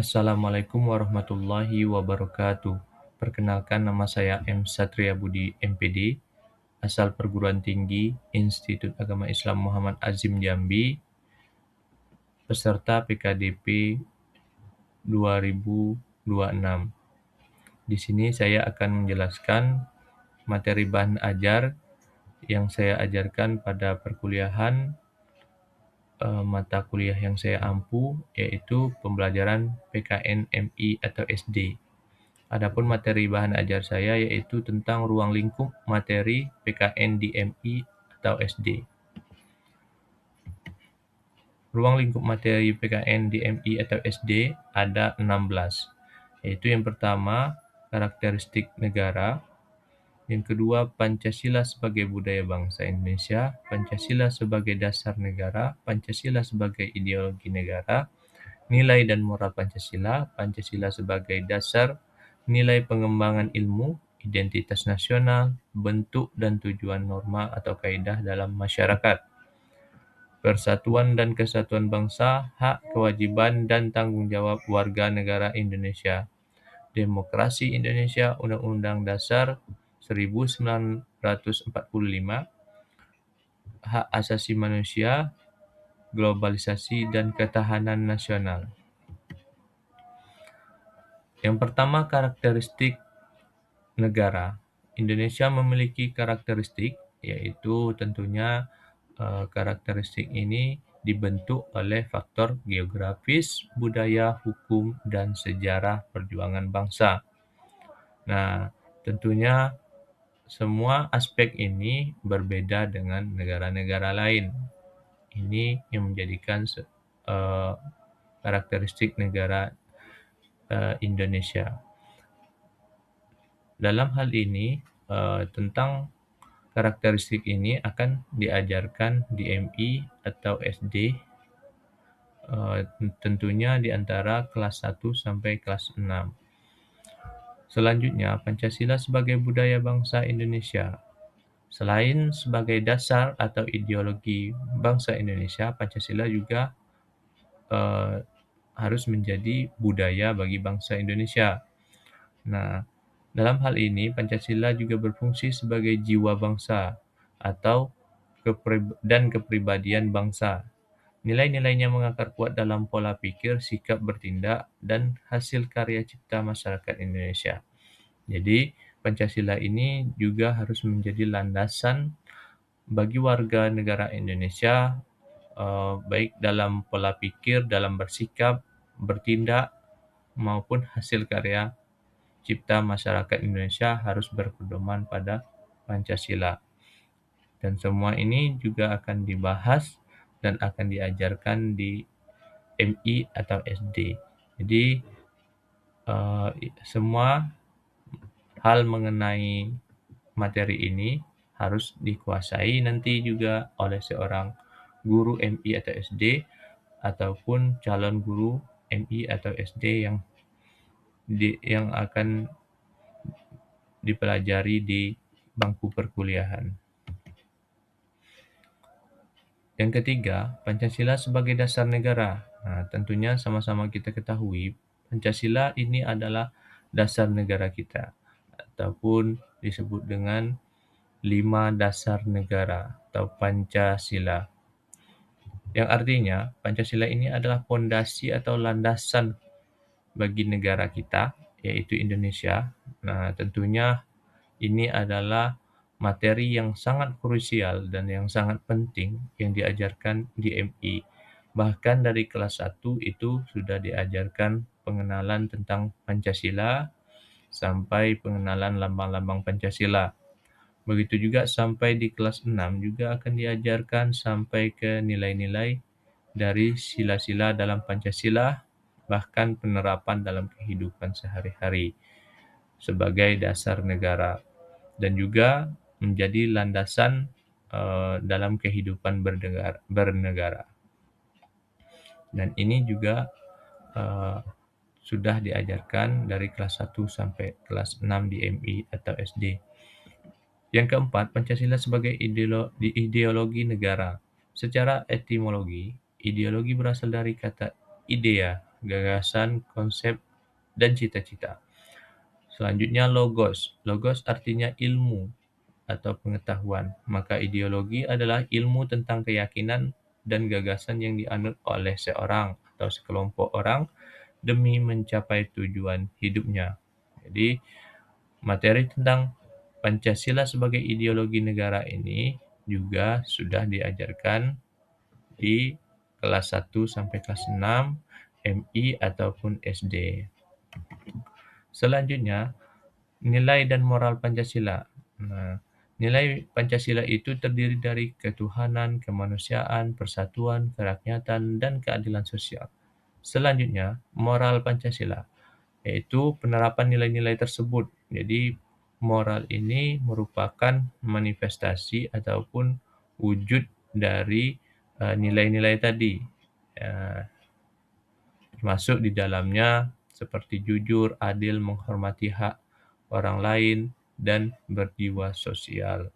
Assalamualaikum warahmatullahi wabarakatuh. Perkenalkan, nama saya M. Satria Budi, MPD, asal perguruan tinggi Institut Agama Islam Muhammad Azim Jambi, peserta PKDP 2026. Di sini saya akan menjelaskan materi bahan ajar yang saya ajarkan pada perkuliahan mata kuliah yang saya ampu, yaitu pembelajaran PKN MI atau SD. Adapun materi bahan ajar saya yaitu tentang ruang lingkup materi PKN di MI atau SD. Ruang lingkup materi PKN di MI atau SD ada 16, yaitu yang pertama, karakteristik negara, yang kedua, Pancasila sebagai budaya bangsa Indonesia, Pancasila sebagai dasar negara, Pancasila sebagai ideologi negara, nilai dan moral Pancasila, Pancasila sebagai dasar nilai pengembangan ilmu, identitas nasional, bentuk dan tujuan norma atau kaidah dalam masyarakat, persatuan dan kesatuan bangsa, hak, kewajiban, dan tanggung jawab warga negara Indonesia, demokrasi Indonesia, Undang-Undang Dasar 1945, hak asasi manusia, globalisasi, dan ketahanan nasional. Yang pertama, karakteristik negara. Indonesia memiliki karakteristik, yaitu tentunya karakteristik ini dibentuk oleh faktor geografis, budaya, hukum, dan sejarah perjuangan bangsa. Nah, tentunya semua aspek ini berbeda dengan negara-negara lain. Ini yang menjadikan karakteristik negara Indonesia. Dalam hal ini, tentang karakteristik ini akan diajarkan di MI atau SD, tentunya di antara kelas 1 sampai kelas 6. Selanjutnya, Pancasila sebagai budaya bangsa Indonesia. Selain sebagai dasar atau ideologi bangsa Indonesia, Pancasila juga harus menjadi budaya bagi bangsa Indonesia. Nah, dalam hal ini, Pancasila juga berfungsi sebagai jiwa bangsa atau dan kepribadian bangsa. Nilai-nilainya mengakar kuat dalam pola pikir, sikap bertindak, dan hasil karya cipta masyarakat Indonesia. Jadi, Pancasila ini juga harus menjadi landasan bagi warga negara Indonesia, baik dalam pola pikir, dalam bersikap, bertindak, maupun hasil karya cipta masyarakat Indonesia harus berpedoman pada Pancasila. Dan semua ini juga akan dibahas dan akan diajarkan di MI atau SD. Jadi semua hal mengenai materi ini harus dikuasai nanti juga oleh seorang guru MI atau SD ataupun calon guru MI atau SD yang akan dipelajari di bangku perkuliahan. Yang ketiga, Pancasila sebagai dasar negara. Nah, tentunya sama-sama kita ketahui, Pancasila ini adalah dasar negara kita, ataupun disebut dengan 5 dasar negara atau Pancasila. Yang artinya, Pancasila ini adalah fondasi atau landasan bagi negara kita, yaitu Indonesia. Nah, tentunya ini adalah materi yang sangat krusial dan yang sangat penting yang diajarkan di MI. Bahkan dari kelas 1 itu sudah diajarkan pengenalan tentang Pancasila sampai pengenalan lambang-lambang Pancasila. Begitu juga sampai di kelas 6 juga akan diajarkan sampai ke nilai-nilai dari sila-sila dalam Pancasila, bahkan penerapan dalam kehidupan sehari-hari sebagai dasar negara, dan juga menjadi landasan dalam kehidupan bernegara. Dan ini juga sudah diajarkan dari kelas 1 sampai kelas 6 di MI atau SD. Yang keempat, Pancasila sebagai ideologi negara. Secara etimologi, ideologi berasal dari kata idea gagasan, konsep, dan cita-cita. Selanjutnya logos. Logos artinya ilmu atau pengetahuan. Maka ideologi adalah ilmu tentang keyakinan dan gagasan yang dianut oleh seorang atau sekelompok orang demi mencapai tujuan hidupnya. Jadi, materi tentang Pancasila sebagai ideologi negara ini juga sudah diajarkan di kelas 1 sampai kelas 6, MI ataupun SD. Selanjutnya, nilai dan moral Pancasila. Nah, nilai Pancasila itu terdiri dari ketuhanan, kemanusiaan, persatuan, kerakyatan, dan keadilan sosial. Selanjutnya, moral Pancasila, yaitu penerapan nilai-nilai tersebut. Jadi, moral ini merupakan manifestasi ataupun wujud dari nilai-nilai tadi. Eh, Termasuk di dalamnya seperti jujur, adil, menghormati hak orang lain, dan berjiwa sosial.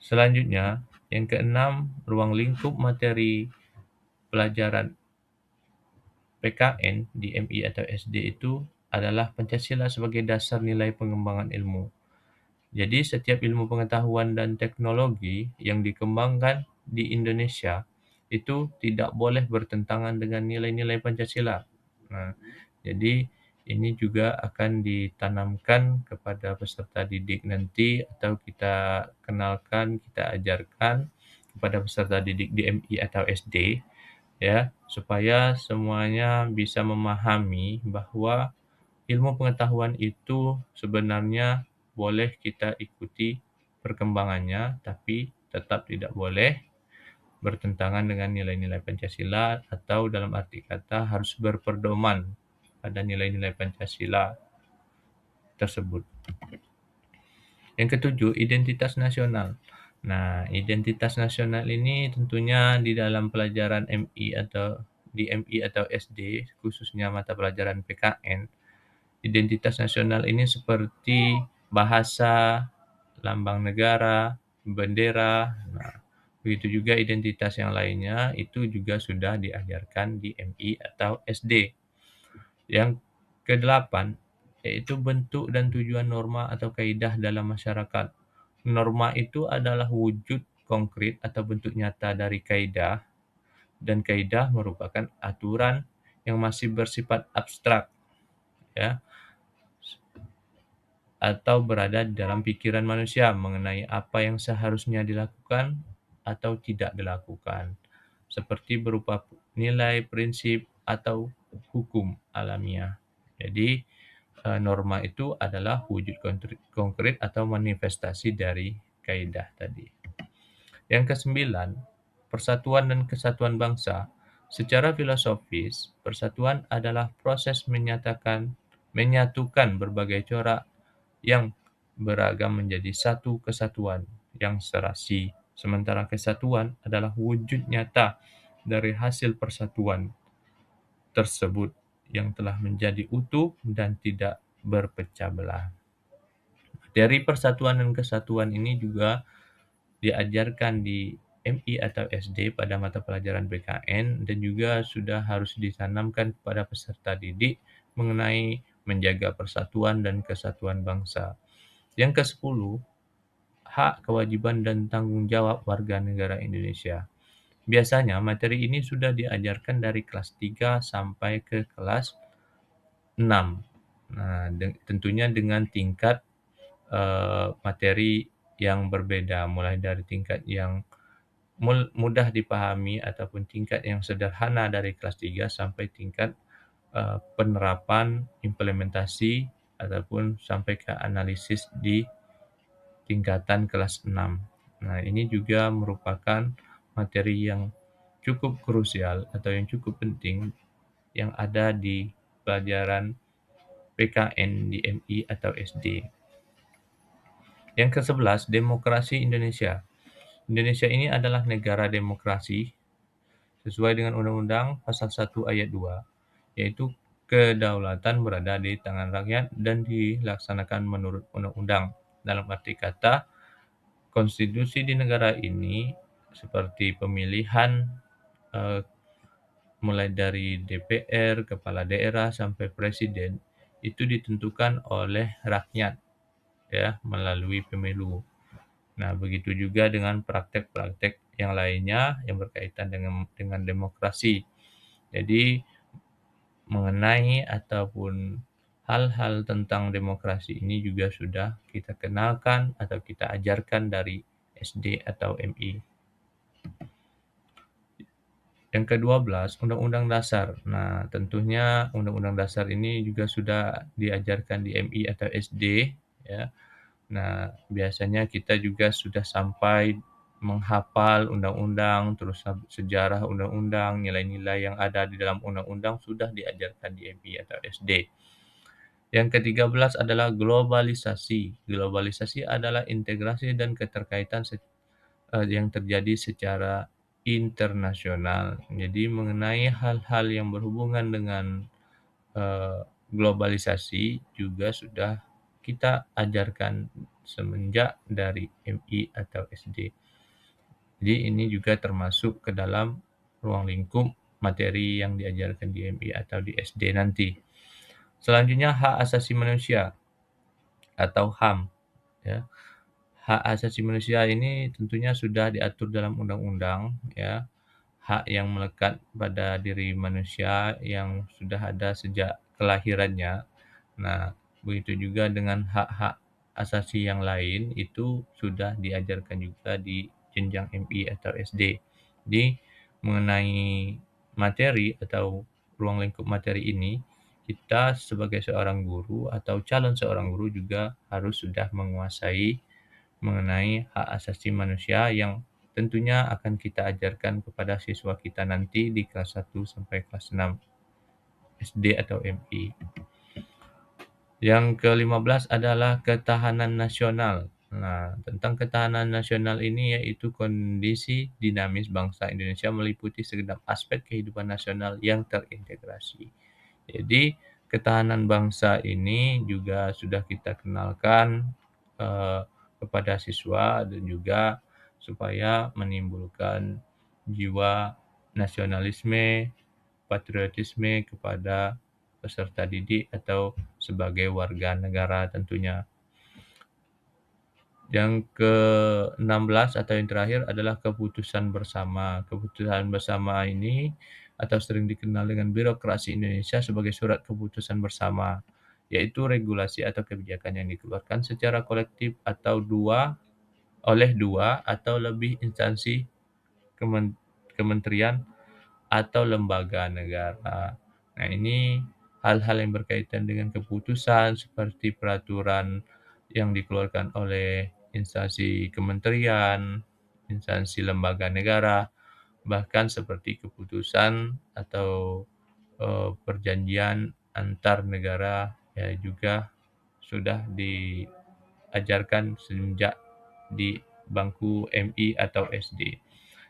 Selanjutnya, yang keenam, ruang lingkup materi pelajaran PKN di MI atau SD itu adalah Pancasila sebagai dasar nilai pengembangan ilmu. Jadi, setiap ilmu pengetahuan dan teknologi yang dikembangkan di Indonesia itu tidak boleh bertentangan dengan nilai-nilai Pancasila. Nah, jadi ini juga akan ditanamkan kepada peserta didik nanti atau kita kenalkan, kita ajarkan kepada peserta didik di MI atau SD ya, supaya semuanya bisa memahami bahwa ilmu pengetahuan itu sebenarnya boleh kita ikuti perkembangannya, tapi tetap tidak boleh bertentangan dengan nilai-nilai Pancasila atau dalam arti kata harus berpedoman pada nilai-nilai Pancasila tersebut. Yang ketujuh, identitas nasional. Nah, identitas nasional ini tentunya di dalam pelajaran MI atau di MI atau SD, khususnya mata pelajaran PKN, identitas nasional ini seperti bahasa, lambang negara, bendera. Nah, begitu juga identitas yang lainnya itu juga sudah diajarkan di MI atau SD. Yang kedelapan, yaitu bentuk dan tujuan norma atau kaidah dalam masyarakat. Norma itu adalah wujud konkret atau bentuk nyata dari kaidah, dan kaidah merupakan aturan yang masih bersifat abstrak, ya, atau berada di dalam pikiran manusia mengenai apa yang seharusnya dilakukan atau tidak dilakukan, seperti berupa nilai, prinsip, atau hukum alamiah. Jadi, norma itu adalah wujud konkret atau manifestasi dari kaidah tadi. Yang kesembilan, persatuan dan kesatuan bangsa. Secara filosofis, persatuan adalah proses menyatukan berbagai corak yang beragam menjadi satu kesatuan yang serasi. Sementara kesatuan adalah wujud nyata dari hasil persatuan tersebut yang telah menjadi utuh dan tidak berpecah belah. Dari persatuan dan kesatuan ini juga diajarkan di MI atau SD pada mata pelajaran PKN dan juga sudah harus ditanamkan kepada peserta didik mengenai menjaga persatuan dan kesatuan bangsa. Yang ke-10, hak, kewajiban, dan tanggung jawab warga negara Indonesia. Biasanya materi ini sudah diajarkan dari kelas 3 sampai ke kelas 6. Nah, tentunya dengan tingkat materi yang berbeda, mulai dari tingkat yang mudah dipahami ataupun tingkat yang sederhana dari kelas 3 sampai tingkat penerapan, implementasi, ataupun sampai ke analisis di tingkatan kelas 6. Nah, ini juga merupakan materi yang cukup krusial atau yang cukup penting yang ada di pelajaran PKN di MI atau SD. Yang ke-11, demokrasi Indonesia. Indonesia ini adalah negara demokrasi sesuai dengan Undang-Undang Pasal 1 Ayat 2, yaitu kedaulatan berada di tangan rakyat dan dilaksanakan menurut undang-undang. Dalam arti kata, konstitusi di negara ini seperti pemilihan mulai dari DPR, kepala daerah, sampai presiden, itu ditentukan oleh rakyat ya, melalui pemilu. Nah, begitu juga dengan praktek-praktek yang lainnya yang berkaitan dengan demokrasi. Jadi, mengenai ataupun hal-hal tentang demokrasi ini juga sudah kita kenalkan atau kita ajarkan dari SD atau MI. Yang ke-12, Undang-Undang Dasar. Nah, tentunya Undang-Undang Dasar ini juga sudah diajarkan di MI atau SD, ya. Nah, biasanya kita juga sudah sampai menghafal undang-undang, terus sejarah undang-undang, nilai-nilai yang ada di dalam undang-undang sudah diajarkan di MI atau SD. Yang ke-13 adalah globalisasi. Globalisasi adalah integrasi dan keterkaitan yang terjadi secara internasional. Jadi mengenai hal-hal yang berhubungan dengan eee, globalisasi juga sudah kita ajarkan semenjak dari MI atau SD. Jadi ini juga termasuk ke dalam ruang lingkup materi yang diajarkan di MI atau di SD nanti. Selanjutnya hak asasi manusia atau HAM, ya. Hak asasi manusia ini tentunya sudah diatur dalam undang-undang, ya. Hak yang melekat pada diri manusia yang sudah ada sejak kelahirannya. Nah, begitu juga dengan hak-hak asasi yang lain itu sudah diajarkan juga di jenjang MI atau SD. Jadi, mengenai materi atau ruang lingkup materi ini, kita sebagai seorang guru atau calon seorang guru juga harus sudah menguasai mengenai hak asasi manusia yang tentunya akan kita ajarkan kepada siswa kita nanti di kelas 1 sampai kelas 6 SD atau MI. Yang ke-15 adalah ketahanan nasional. Nah, tentang ketahanan nasional ini yaitu kondisi dinamis bangsa Indonesia meliputi segenap aspek kehidupan nasional yang terintegrasi. Jadi, ketahanan bangsa ini juga sudah kita kenalkan, eee, kepada siswa dan juga supaya menimbulkan jiwa nasionalisme, patriotisme kepada peserta didik atau sebagai warga negara tentunya. Yang ke-16 atau yang terakhir adalah keputusan bersama. Keputusan bersama ini atau sering dikenal dengan birokrasi Indonesia sebagai surat keputusan bersama, yaitu regulasi atau kebijakan yang dikeluarkan secara kolektif atau oleh 2 atau lebih instansi kementerian atau lembaga negara. Nah, ini hal-hal yang berkaitan dengan keputusan seperti peraturan yang dikeluarkan oleh instansi kementerian, instansi lembaga negara, bahkan seperti keputusan atau, perjanjian antar negara, ya juga sudah diajarkan semenjak di bangku MI atau SD.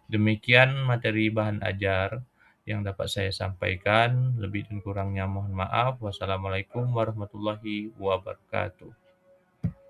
Demikian materi bahan ajar yang dapat saya sampaikan. Lebih dan kurangnya mohon maaf. Wassalamualaikum warahmatullahi wabarakatuh.